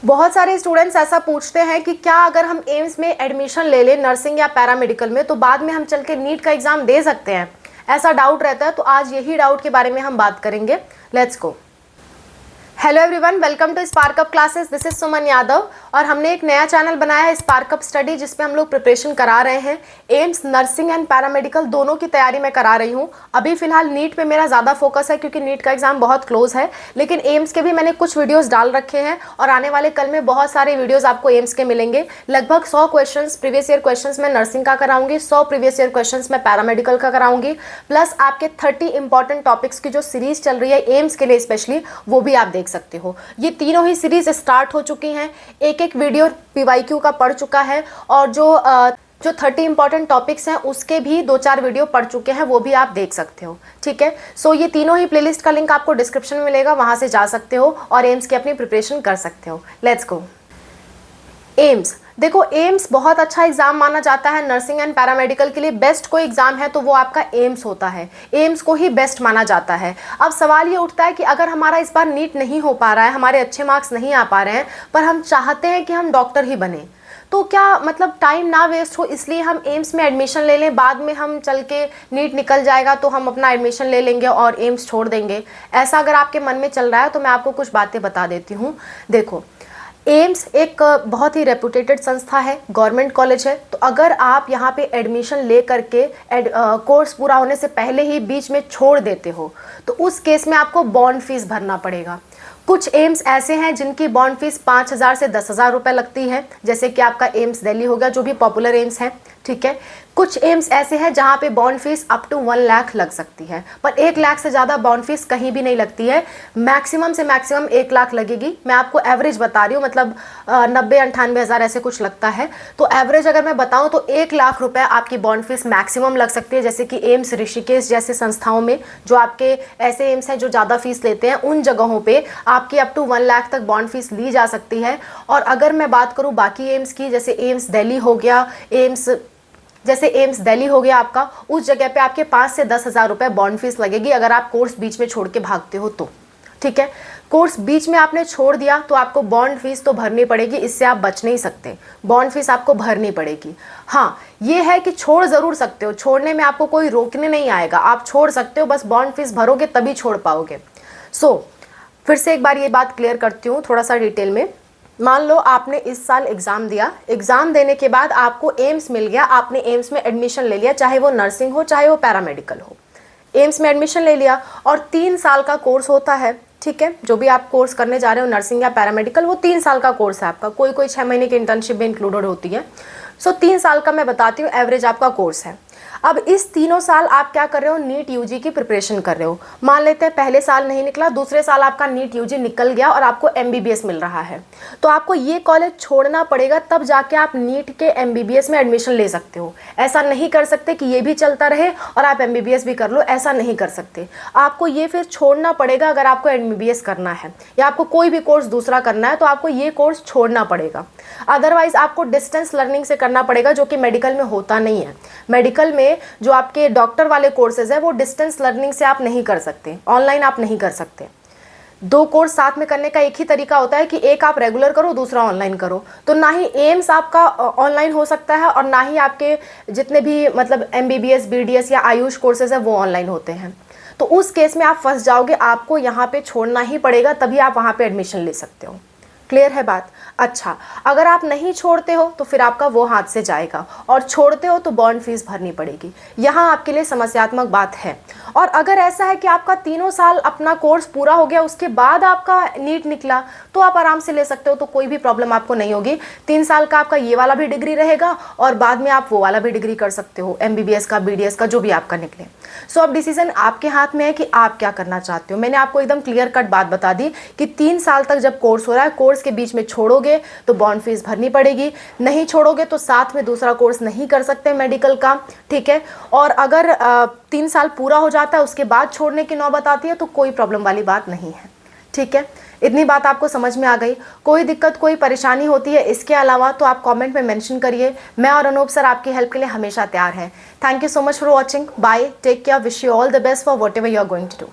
बहुत सारे स्टूडेंट्स ऐसा पूछते हैं कि क्या अगर हम एम्स में एडमिशन ले लें नर्सिंग या पैरामेडिकल में तो बाद में हम चल के नीट का एग्ज़ाम दे सकते हैं, ऐसा डाउट रहता है। तो आज यही डाउट के बारे में हम बात करेंगे। Let's go. Hello everyone, welcome to Sparkup classes. This is Suman Yadav और हमने एक नया चैनल बनाया है स्पार्कअप स्टडी, जिसमें हम लोग प्रिपरेशन करा रहे हैं। एम्स, नर्सिंग एंड पैरामेडिकल दोनों की तैयारी मैं करा रही हूँ। अभी फिलहाल नीट पे मेरा ज़्यादा फोकस है क्योंकि नीट का एग्जाम बहुत क्लोज है, लेकिन एम्स के भी मैंने कुछ वीडियोज़ डाल रखे हैं और आने वाले कल में बहुत सारे वीडियोज़ आपको एम्स के मिलेंगे। लगभग 100 क्वेश्चन प्रीवियस ईयर क्वेश्चन मैं नर्सिंग का कराऊंगी, 100 प्रीवियस ईयर क्वेश्चन मैं पैरामेडिकल का कराऊंगी, प्लस आपके 30 इंपॉर्टेंट टॉपिक्स की जो सीरीज चल रही है एम्स के लिए स्पेशली, वो भी आप देख सकते हो। ये तीनों ही सीरीज स्टार्ट हो चुकी हैं। एक एक वीडियो पीवाईक्यू का पढ़ चुका है और जो 30 इंपॉर्टेंट टॉपिक्स हैं उसके भी 2-4 वीडियो पढ़ चुके हैं, वो भी आप देख सकते हो। ठीक है, सो ये तीनों ही प्लेलिस्ट का लिंक आपको डिस्क्रिप्शन में मिलेगा, वहां से जा सकते हो और एम्स की अपनी प्रिपरेशन कर सकते हो। Let's go. एम्स, देखो एम्स बहुत अच्छा एग्जाम माना जाता है नर्सिंग एंड पैरामेडिकल के लिए। बेस्ट कोई एग्जाम है तो वो आपका एम्स होता है, एम्स को ही बेस्ट माना जाता है। अब सवाल ये उठता है कि अगर हमारा इस बार नीट नहीं हो पा रहा है, हमारे अच्छे मार्क्स नहीं आ पा रहे हैं, पर हम चाहते हैं कि हम डॉक्टर ही बने, तो क्या मतलब टाइम ना वेस्ट हो इसलिए हम एम्स में एडमिशन ले लें, बाद में हम चल के नीट निकल जाएगा तो हम अपना एडमिशन ले लेंगे और एम्स छोड़ देंगे? ऐसा अगर आपके मन में चल रहा है तो मैं आपको कुछ बातें बता देती हूँ। देखो, एम्स एक बहुत ही रेपुटेटेड संस्था है, गवर्नमेंट कॉलेज है। तो अगर आप यहाँ पे एडमिशन ले करके कोर्स पूरा होने से पहले ही बीच में छोड़ देते हो तो उस केस में आपको बॉन्ड फीस भरना पड़ेगा। कुछ एम्स ऐसे हैं जिनकी बॉन्ड फीस 5,000 से 10,000 रुपये लगती है, जैसे कि आपका एम्स दिल्ली हो गया, जो भी पॉपुलर एम्स है। ठीक है, कुछ एम्स ऐसे हैं जहाँ पे bond fees up to 1 lakh लग सकती है, पर 1 लाख से ज़्यादा बॉन्ड फीस कहीं भी नहीं लगती है। मैक्सिमम से मैक्सिमम 1 लाख लगेगी। मैं आपको एवरेज बता रही हूँ, मतलब 90-98 हज़ार ऐसे कुछ लगता है। तो एवरेज अगर मैं बताऊँ तो 1 लाख रुपये आपकी बॉन्ड फीस मैक्सिमम लग सकती है। जैसे कि एम्स ऋषिकेश जैसे संस्थाओं में, जो आपके ऐसे एम्स हैं जो ज़्यादा फीस लेते हैं, उन जगहों पर आपकी अप टू 1 लाख तक बॉन्ड फीस ली जा सकती है। और अगर मैं बात करूँ बाकी एम्स की, जैसे एम्स दिल्ली हो गया, एम्स दिल्ली हो गया आपका, उस जगह पे आपके 5 से 10,000 रुपये बॉन्ड फीस लगेगी अगर आप कोर्स बीच में छोड़ के भागते हो तो। ठीक है, कोर्स बीच में आपने छोड़ दिया तो आपको बॉन्ड फीस तो भरनी पड़ेगी, इससे आप बच नहीं सकते, बॉन्ड फीस आपको भरनी पड़ेगी। हाँ, ये है कि छोड़ ज़रूर सकते हो, छोड़ने में आपको कोई रोकने नहीं आएगा, आप छोड़ सकते हो, बस बॉन्ड फीस भरोगे तभी छोड़ पाओगे। फिर से एक बार ये बात क्लियर करती हूँ थोड़ा सा डिटेल में। मान लो आपने इस साल एग्ज़ाम दिया, एग्ज़ाम देने के बाद आपको एम्स मिल गया, आपने एम्स में एडमिशन ले लिया, चाहे वो नर्सिंग हो चाहे वो पैरामेडिकल हो, एम्स में एडमिशन ले लिया और 3 साल का कोर्स होता है। ठीक है, जो भी आप कोर्स करने जा रहे हो नर्सिंग या पैरामेडिकल, वो 3 साल का कोर्स है आपका, कोई 6 महीने की इंटर्नशिप भी इंक्लूडेड होती है। 3 साल का मैं बताती हूँ एवरेज आपका कोर्स है। अब इस तीनों साल आप क्या कर रहे हो, नीट यूजी की प्रिपरेशन कर रहे हो। मान लेते हैं पहले साल नहीं निकला, दूसरे साल आपका नीट यूजी निकल गया और आपको एमबीबीएस मिल रहा है, तो आपको ये कॉलेज छोड़ना पड़ेगा, तब जाके आप नीट के एमबीबीएस में एडमिशन ले सकते हो। ऐसा नहीं कर सकते कि ये भी चलता रहे और आप एमबीबीएस भी कर लो, ऐसा नहीं कर सकते। आपको ये फिर छोड़ना पड़ेगा। अगर आपको एमबीबीएस करना है या आपको कोई भी कोर्स दूसरा करना है तो आपको ये कोर्स छोड़ना पड़ेगा। अदरवाइज आपको डिस्टेंस लर्निंग से करना पड़ेगा, जो कि मेडिकल में होता नहीं है। मेडिकल में जो आपके डॉक्टर वाले कोर्सेज है वो डिस्टेंस लर्निंग से आप नहीं कर सकते, ऑनलाइन आप नहीं कर सकते। 2 कोर्स साथ में करने का एक ही तरीका होता है कि एक आप रेगुलर करो, दूसरा ऑनलाइन करो। तो ना ही एम्स आपका ऑनलाइन हो सकता है और ना ही आपके जितने भी मतलब एमबीबीएस, बीडीएस या आयुष कोर्सेज है वो ऑनलाइन होते हैं। तो उस केस में आप फंस जाओगे, आपको यहाँ पे छोड़ना ही पड़ेगा, तभी आप वहाँ पे एडमिशन ले सकते हो। क्लियर है बात? अच्छा, अगर आप नहीं छोड़ते हो तो फिर आपका वो हाथ से जाएगा, और छोड़ते हो तो बॉन्ड फीस भरनी पड़ेगी। यहाँ आपके लिए समस्यात्मक बात है। और अगर ऐसा है कि आपका 3 साल अपना कोर्स पूरा हो गया, उसके बाद आपका नीट निकला, तो आप आराम से ले सकते हो, तो कोई भी प्रॉब्लम आपको नहीं होगी। 3 साल का आपका ये वाला भी डिग्री रहेगा और बाद में आप वो वाला भी डिग्री कर सकते हो, एमबीबीएस का, बीडीएस का, जो भी आपका निकले। अब डिसीजन आपके हाथ में है कि आप क्या करना चाहते हो। मैंने आपको एकदम क्लियर कट बात बता दी कि 3 साल तक जब कोर्स हो रहा है, कोर्स के बीच में छोड़ोगे तो बॉन्ड फीस भरनी पड़ेगी, नहीं छोड़ोगे तो साथ में दूसरा कोर्स नहीं कर सकते मेडिकल का। ठीक है, और अगर 3 साल पूरा हो जाता है उसके बाद छोड़ने की नौबत आती है तो कोई प्रॉब्लम वाली बात नहीं है। ठीक है, इतनी बात आपको समझ में आ गई? कोई दिक्कत, कोई परेशानी होती है इसके अलावा तो आप कमेंट में मेंशन करिए। मैं और अनूप सर आपकी हेल्प के लिए हमेशा तैयार हैं। Thank you so much for watching. Bye, take care, wish you all the best for whatever you are going to do.